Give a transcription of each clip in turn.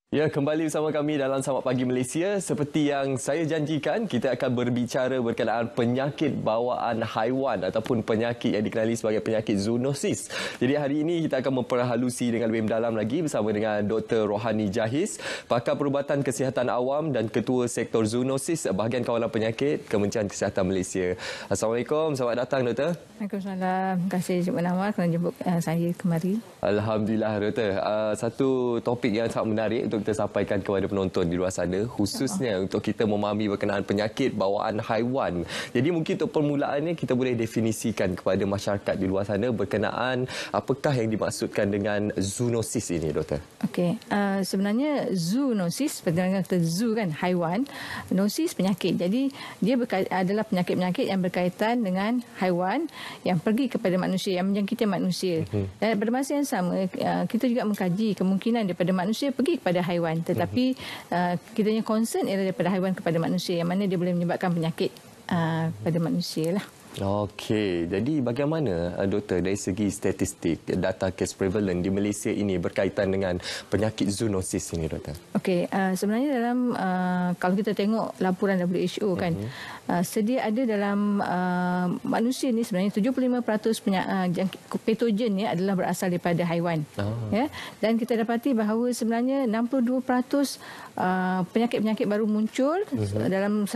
Ya, kembali bersama kami dalam Selamat Pagi Malaysia. Seperti yang saya janjikan, kita akan berbicara berkenaan penyakit bawaan haiwan ataupun penyakit yang dikenali sebagai penyakit zoonosis. Jadi hari ini kita akan memperhalusi dengan lebih mendalam lagi bersama dengan Dr. Rohani Jahiz, pakar perubatan kesihatan awam dan ketua sektor zoonosis bahagian kawalan penyakit Kementerian Kesihatan Malaysia. Assalamualaikum, selamat datang Doktor. Waalaikumsalam. Terima kasih Cik Nawar kerana jemput saya kemari. Alhamdulillah Doktor. Satu topik yang sangat menarik untuk kita sampaikan kepada penonton di luar sana, khususnya untuk kita memahami berkenaan penyakit bawaan haiwan. Jadi mungkin untuk permulaannya kita boleh definisikan kepada masyarakat di luar sana berkenaan apakah yang dimaksudkan dengan zoonosis ini Doktor. Okey, sebenarnya zoonosis, seperti yang kata zoo kan, haiwan, nosis penyakit. Jadi dia adalah penyakit-penyakit yang berkaitan dengan haiwan yang pergi kepada manusia, yang menjangkiti manusia. Dan pada masa yang sama, kita juga mengkaji kemungkinan daripada manusia pergi kepada haiwan. Tetapi kita punya concern ialah daripada haiwan kepada manusia, yang mana dia boleh menyebabkan penyakit pada manusia lah. Okey, jadi bagaimana Doktor dari segi statistik data kes prevalent di Malaysia ini berkaitan dengan penyakit zoonosis ini Doktor? Okey, sebenarnya dalam kalau kita tengok laporan WHO kan, sedia ada dalam manusia ni sebenarnya 75% patogen ni adalah berasal daripada haiwan. Ya, dan kita dapati bahawa sebenarnya 62% penyakit-penyakit baru muncul dalam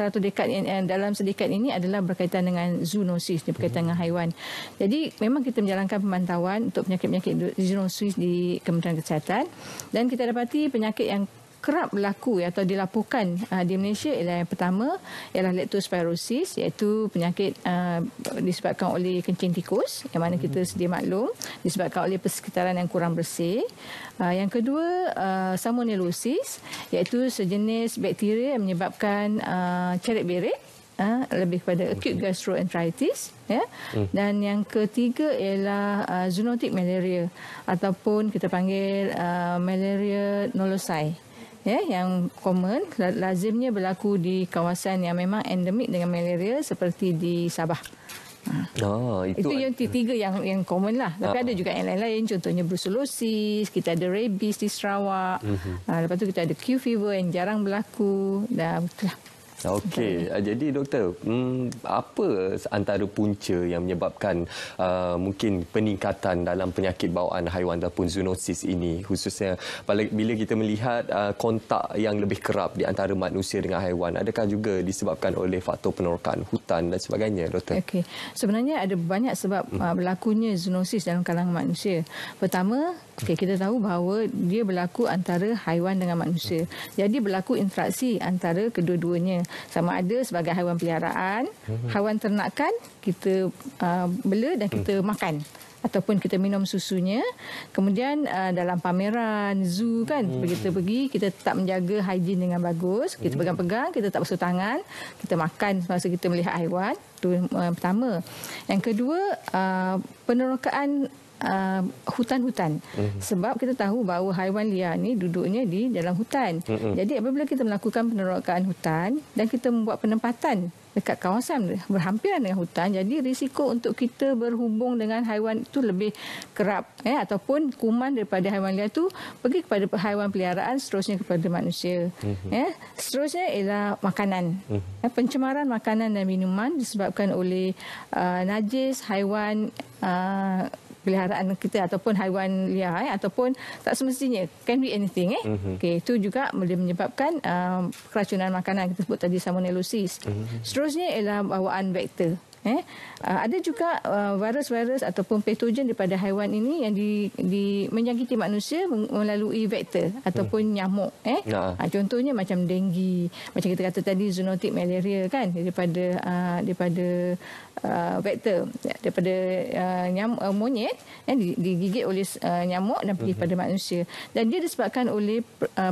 dalam sedekad ini adalah berkaitan dengan zoonosis, berkaitan dengan haiwan. Jadi memang kita menjalankan pemantauan untuk penyakit-penyakit zoonosis di Kementerian Kesihatan, dan kita dapati penyakit yang kerap berlaku atau dilaporkan di Malaysia ialah yang pertama ialah leptospirosis, iaitu penyakit disebabkan oleh kencing tikus, yang mana kita sedia maklum disebabkan oleh persekitaran yang kurang bersih. Yang kedua, salmonellosis, iaitu sejenis bakteria yang menyebabkan ceret berik, lebih kepada acute gastroenteritis, ya. Dan yang ketiga ialah zoonotic malaria ataupun kita panggil malaria knowlesi. Ya, yang common, lazimnya berlaku di kawasan yang memang endemik dengan malaria seperti di Sabah. Itu yang tiga yang common lah. Tapi ada juga yang lain-lain, contohnya brucellosis, kita ada rabies di Sarawak. Lepas tu kita ada Q fever yang jarang berlaku. Dan itulah. Okey, jadi doktor, apa antara punca yang menyebabkan mungkin peningkatan dalam penyakit bawaan haiwan ataupun zoonosis ini, khususnya bila kita melihat kontak yang lebih kerap di antara manusia dengan haiwan, adakah juga disebabkan oleh faktor penerokan hutan dan sebagainya, doktor? Okey, sebenarnya ada banyak sebab berlakunya zoonosis dalam kalangan manusia. Pertama, kita tahu bahawa dia berlaku antara haiwan dengan manusia. Jadi berlaku interaksi antara kedua-duanya. Sama ada sebagai haiwan peliharaan, haiwan ternakan, kita bela dan kita makan ataupun kita minum susunya. Kemudian dalam pameran, zoo kan, kita pergi, kita tak menjaga higien dengan bagus, kita pegang-pegang, kita tak basuh tangan, kita makan semasa kita melihat haiwan. Itu pertama. Yang kedua, penerokaan hutan-hutan. Sebab kita tahu bahawa haiwan liar ni duduknya di dalam hutan. Jadi apabila kita melakukan penerokaan hutan dan kita membuat penempatan dekat kawasan berhampiran dengan hutan, jadi risiko untuk kita berhubung dengan haiwan itu lebih kerap, ataupun kuman daripada haiwan liar itu pergi kepada haiwan peliharaan, seterusnya kepada manusia. Seterusnya ialah makanan. Pencemaran makanan dan minuman disebabkan oleh najis haiwan peliharaan kita ataupun haiwan liar, ataupun tak semestinya, can be anything. Okey, itu juga boleh menyebabkan keracunan makanan, kita sebut tadi salmonellosis. Seterusnya ialah bawaan vektor. Ada juga virus-virus ataupun patogen daripada haiwan ini yang menjangkiti manusia melalui vektor ataupun nyamuk. Contohnya macam denggi, macam kita kata tadi zoonotic malaria kan, daripada vektor, daripada monyet digigit oleh nyamuk dan pergi pada manusia. Dan dia disebabkan oleh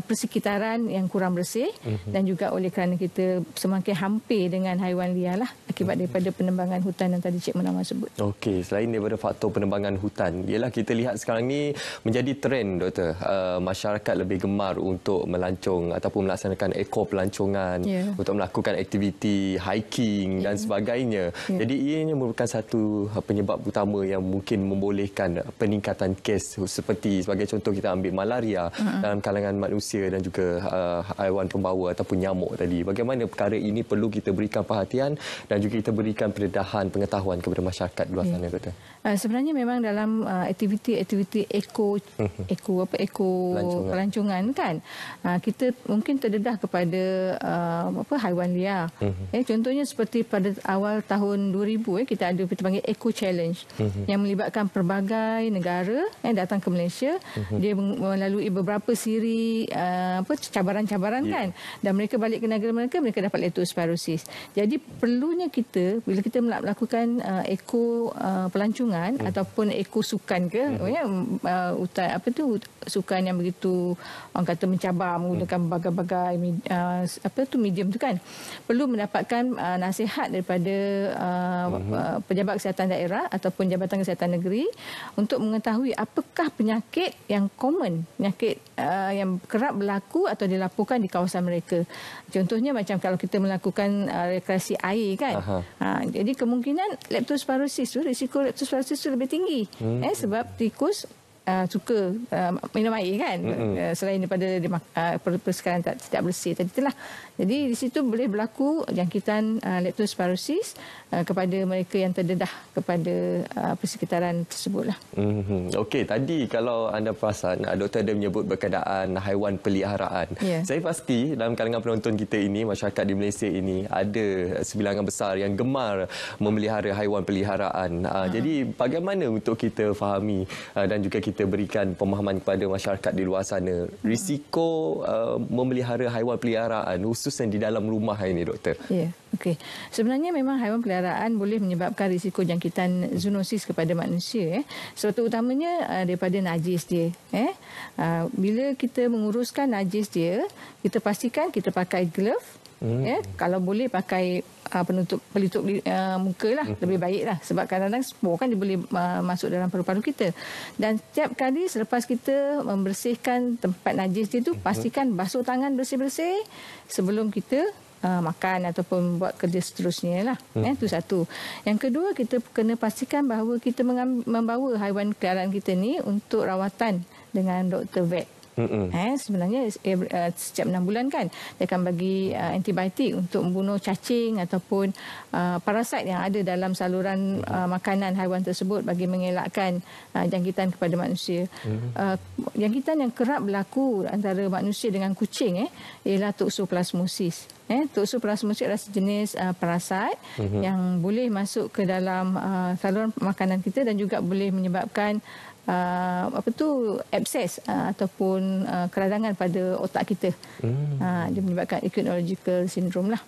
persekitaran yang kurang bersih dan juga oleh kerana kita semakin hampir dengan haiwan liar lah, akibat daripada penembangan penembangan hutan yang tadi Cik Munawar sebut. Okey, selain daripada faktor penembangan hutan, ialah kita lihat sekarang ni menjadi trend, Doktor. Masyarakat lebih gemar untuk melancong ataupun melaksanakan pelancongan, untuk melakukan aktiviti hiking dan sebagainya. Jadi ianya merupakan satu penyebab utama yang mungkin membolehkan peningkatan kes, seperti sebagai contoh kita ambil malaria dalam kalangan manusia dan juga haiwan pembawa ataupun nyamuk tadi. Bagaimana perkara ini perlu kita berikan perhatian dan juga kita berikan pendedahan pengetahuan kepada masyarakat di luar sana, Doktor? Sebenarnya memang dalam aktiviti-aktiviti pelancongan kan, kita mungkin terdedah kepada haiwan liar. Contohnya seperti pada awal tahun 2000 kita ada kita panggil Eco Challenge yang melibatkan pelbagai negara datang ke Malaysia. Dia melalui beberapa siri cabaran-cabaran kan, dan mereka balik ke negara mereka dapat leptospirosis. Jadi perlunya kita bila kita melakukan pelancongan ataupun sukan ke sukan yang begitu orang kata mencabar menggunakan bagai-bagai medium tu kan, perlu mendapatkan nasihat daripada pejabat kesihatan daerah ataupun jabatan kesihatan negeri untuk mengetahui apakah penyakit yang common, penyakit yang kerap berlaku atau dilaporkan di kawasan mereka. Contohnya macam kalau kita melakukan rekreasi air kan, jadi kemungkinan risiko leptospirosis tu lebih tinggi sebab tikus suka minum air kan, selain daripada persekalahan tidak bersih tadi itulah. Jadi di situ boleh berlaku jangkitan leptospirosis kepada mereka yang terdedah kepada persekitaran tersebutlah. Okey, tadi kalau anda perasan doktor ada menyebut berkenaan haiwan peliharaan. Saya pasti dalam kalangan penonton kita ini, masyarakat di Malaysia ini, ada sebilangan besar yang gemar memelihara haiwan peliharaan. Jadi bagaimana untuk kita fahami dan juga kita berikan pemahaman kepada masyarakat di luar sana risiko memelihara haiwan peliharaan khususnya di dalam rumah ini, Doktor? Okey. Sebenarnya memang haiwan peliharaan boleh menyebabkan risiko jangkitan zoonosis kepada manusia. Sebab utamanya daripada najis dia. Bila kita menguruskan najis dia, kita pastikan kita pakai glove. Kalau boleh pakai pelitup muka lah, lebih baik lah. Sebab kadang-kadang spor kan dia boleh masuk dalam paru-paru kita. Dan setiap kali selepas kita membersihkan tempat najis dia tu, pastikan basuh tangan bersih-bersih sebelum kita makan ataupun buat kerja seterusnya lah. Itu satu. Yang kedua, kita kena pastikan bahawa kita membawa haiwan peliharaan kita ni untuk rawatan dengan doktor vet. Sebenarnya setiap 6 bulan kan dia akan bagi antibiotik untuk membunuh cacing ataupun parasit yang ada dalam saluran makanan haiwan tersebut bagi mengelakkan jangkitan kepada manusia. Jangkitan yang kerap berlaku antara manusia dengan kucing ialah toxoplasmosis. Toxoplasmosis adalah sejenis parasit yang boleh masuk ke dalam saluran makanan kita dan juga boleh menyebabkan abses ataupun keradangan pada otak kita. Dia menyebabkan acute neurological syndrome lah.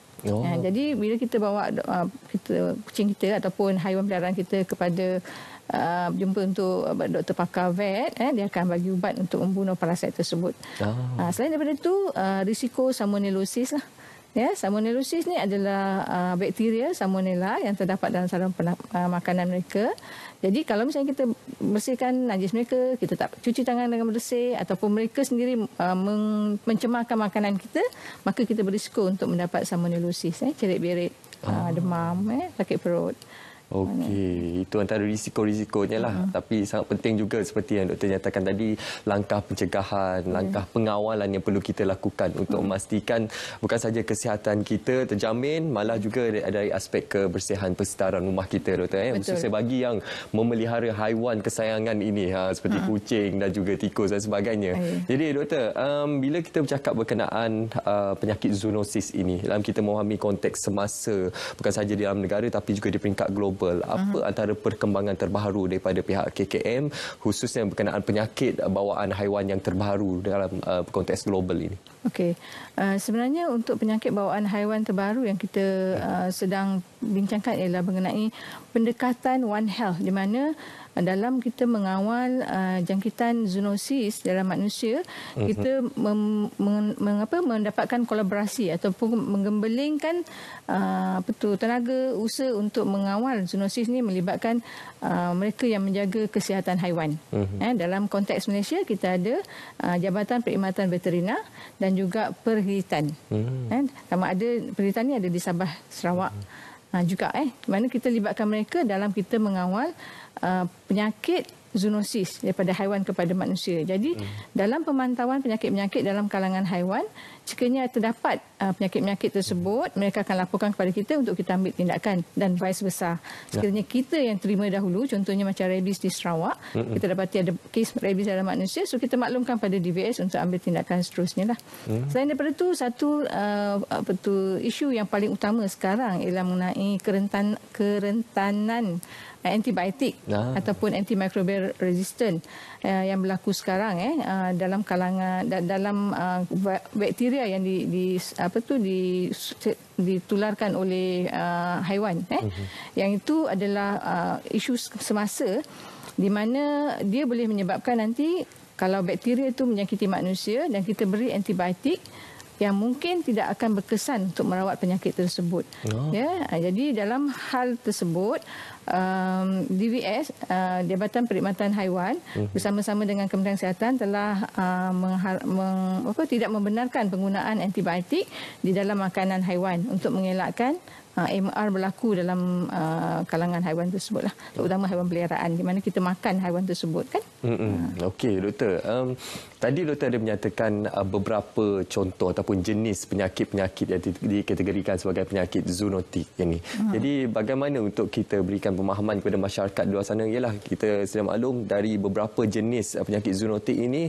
Jadi bila kita bawa kucing kita ataupun haiwan peliharaan kita kepada jumpa untuk doktor pakar vet, dia akan bagi ubat untuk membunuh parasit tersebut. Selain daripada itu, risiko salmonellosis lah. Salmonellosis ni adalah bakteria salmonella yang terdapat dalam saluran makanan mereka. Jadi kalau misalnya kita bersihkan najis mereka, kita tak cuci tangan dengan bersih ataupun mereka sendiri mencemarkan makanan kita, maka kita berisiko untuk mendapat salmonellosis, cerit-berit, demam, sakit perut. Okey, itu antara risiko-risikonya lah. Tapi sangat penting juga seperti yang doktor nyatakan tadi, langkah pencegahan, langkah pengawalan yang perlu kita lakukan untuk memastikan bukan saja kesihatan kita terjamin, malah juga dari aspek kebersihan persekitaran rumah kita, doktor. Khususnya bagi yang memelihara haiwan kesayangan ini, seperti kucing dan juga tikus dan sebagainya. Jadi doktor, bila kita bercakap berkenaan penyakit zoonosis ini, dalam kita memahami konteks semasa bukan saja di dalam negara tapi juga di peringkat global, apa antara perkembangan terbaru daripada pihak KKM khususnya berkenaan penyakit bawaan haiwan yang terbaru dalam konteks global ini? Okey, sebenarnya untuk penyakit bawaan haiwan terbaru yang kita sedang bincangkan ialah mengenai pendekatan One Health, di mana dalam kita mengawal jangkitan zoonosis dalam manusia, kita mendapatkan kolaborasi ataupun menggembelingkan tenaga usaha untuk mengawal zoonosis ni melibatkan mereka yang menjaga kesihatan haiwan. Dalam konteks Malaysia, kita ada Jabatan Perkhidmatan Veterina dan juga Perkhidmatan. Sama ada perkhidmatan ni ada di Sabah, Sarawak. Juga mana kita libatkan mereka dalam kita mengawal penyakit zoonosis daripada haiwan kepada manusia. Jadi dalam pemantauan penyakit-penyakit dalam kalangan haiwan, sekiranya terdapat penyakit-penyakit tersebut, mereka akan laporkan kepada kita untuk kita ambil tindakan, dan vice versa. Sekiranya kita yang terima dahulu, contohnya macam rabies di Sarawak, kita dapati ada kes rabies dalam manusia, so kita maklumkan pada DVS untuk ambil tindakan seterusnya lah. Selain daripada itu, satu isu yang paling utama sekarang ialah mengenai kerentanan antibiotik ataupun antimicrobial resistant yang berlaku sekarang dalam kalangan dalam bakteria yang ditularkan oleh haiwan. Yang itu adalah isu semasa di mana dia boleh menyebabkan nanti kalau bakteria itu menjangkiti manusia dan kita beri antibiotik yang mungkin tidak akan berkesan untuk merawat penyakit tersebut. Jadi dalam hal tersebut, DVS, Jabatan Perkhidmatan Haiwan, bersama-sama dengan Kementerian Kesihatan telah tidak membenarkan penggunaan antibiotik di dalam makanan haiwan untuk mengelakkan MR berlaku dalam kalangan haiwan tersebut lah, terutama haiwan peliharaan di mana kita makan haiwan tersebut kan. Okey doktor, tadi doktor ada menyatakan beberapa contoh ataupun jenis penyakit-penyakit yang dikategorikan sebagai penyakit zoonotik ini. Jadi bagaimana untuk kita berikan pemahaman kepada masyarakat di luar sana, ialah kita sedia maklum dari beberapa jenis penyakit zoonotik ini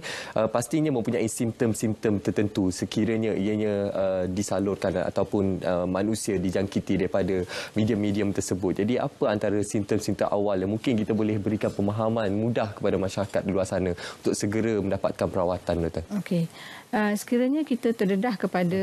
pastinya mempunyai simptom-simptom tertentu sekiranya ianya disalurkan ataupun manusia dijangkiti daripada medium-medium tersebut. Jadi apa antara simptom-simptom awal yang mungkin kita boleh berikan pemahaman mudah kepada masyarakat di luar sana untuk segera mendapatkan perawatan, doktor? Okey. Sekiranya kita terdedah kepada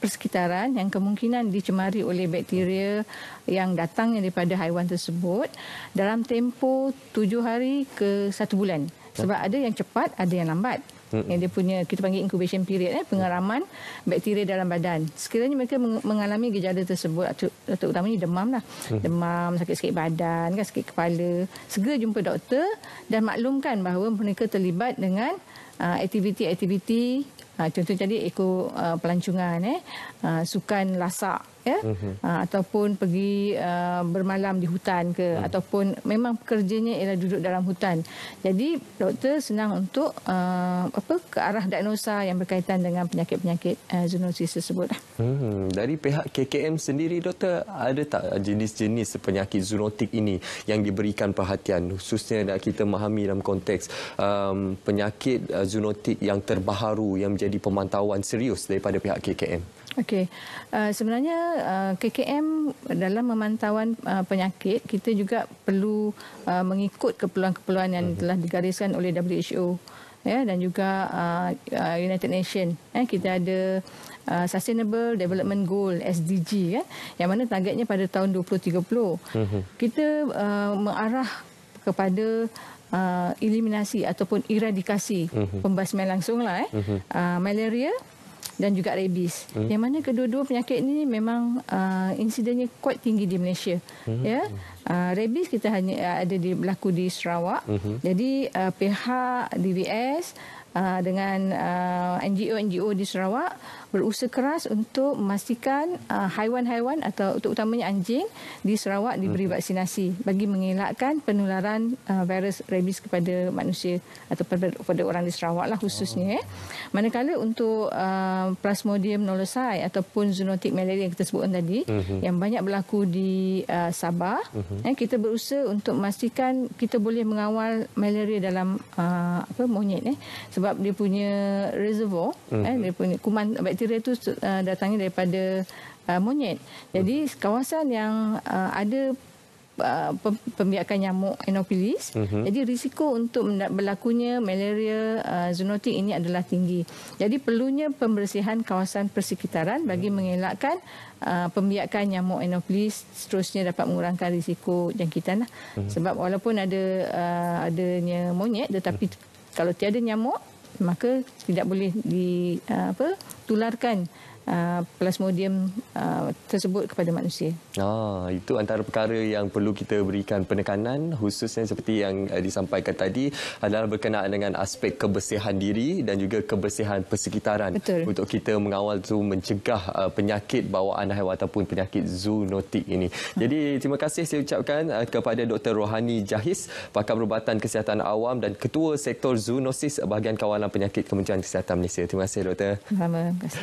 persekitaran yang kemungkinan dicemari oleh bakteria yang datangnya daripada haiwan tersebut dalam tempoh 7 hari ke 1 bulan. Sebab ada yang cepat, ada yang lambat. Yang dia punya, kita panggil incubation period, pengeraman bakteria dalam badan. Sekiranya mereka mengalami gejala tersebut, terutamanya demam lah. Demam, sakit-sakit badan, sakit kepala, segera jumpa doktor dan maklumkan bahawa mereka terlibat dengan aktiviti-aktiviti, contohnya tadi pelancongan, sukan lasak, ataupun pergi bermalam di hutan ke, ataupun memang pekerjanya ialah duduk dalam hutan. Jadi doktor senang untuk ke arah diagnosa yang berkaitan dengan penyakit-penyakit zoonosis tersebut. Dari pihak KKM sendiri, doktor, ada tak jenis-jenis penyakit zoonotik ini yang diberikan perhatian, khususnya kita memahami dalam konteks penyakit zoonotik yang terbaharu yang menjadi pemantauan serius daripada pihak KKM? Okey, sebenarnya KKM dalam memantauan penyakit, kita juga perlu mengikut keperluan-keperluan yang telah digariskan oleh WHO dan juga United Nations. Kita ada Sustainable Development Goal SDG, yang mana targetnya pada tahun 2030. Kita mengarah kepada eliminasi ataupun eradikasi pembasmian langsung lah, malaria dan juga rabies. Yang mana kedua-dua penyakit ini memang insidennya kuat tinggi di Malaysia. Rabies kita hanya ada berlaku di Sarawak. Jadi pihak DVS dengan NGO-NGO di Sarawak berusaha keras untuk memastikan haiwan-haiwan atau terutamanya anjing di Sarawak diberi vaksinasi bagi mengelakkan penularan virus rabies kepada manusia atau kepada orang di Sarawak lah khususnya. Manakala untuk Plasmodium knowlesi ataupun zoonotic malaria yang kita sebutkan tadi, yang banyak berlaku di Sabah, kita berusaha untuk memastikan kita boleh mengawal malaria dalam monyet, sebab dia punya reservoir, dia punya kuman bakteria itu datangnya daripada monyet. Jadi kawasan yang ada pembiakan nyamuk Anopheles. Jadi risiko untuk berlakunya malaria zoonotik ini adalah tinggi. Jadi perlunya pembersihan kawasan persekitaran bagi mengelakkan pembiakan nyamuk Anopheles seterusnya dapat mengurangkan risiko jangkitan. Sebab walaupun adanya monyet, tetapi kalau tiada nyamuk, maka tidak boleh ditularkan plasmodium tersebut kepada manusia. Itu antara perkara yang perlu kita berikan penekanan, khususnya seperti yang disampaikan tadi adalah berkenaan dengan aspek kebersihan diri dan juga kebersihan persekitaran. Betul. Untuk kita mengawal mencegah penyakit bawaan haiwan ataupun penyakit zoonotik ini. Jadi terima kasih saya ucapkan kepada Dr. Rohani Jahis, pakar perubatan kesihatan awam dan Ketua Sektor Zoonosis Bahagian Kawalan Penyakit Kementerian Kesihatan Malaysia. Terima kasih, Doktor. Terima kasih.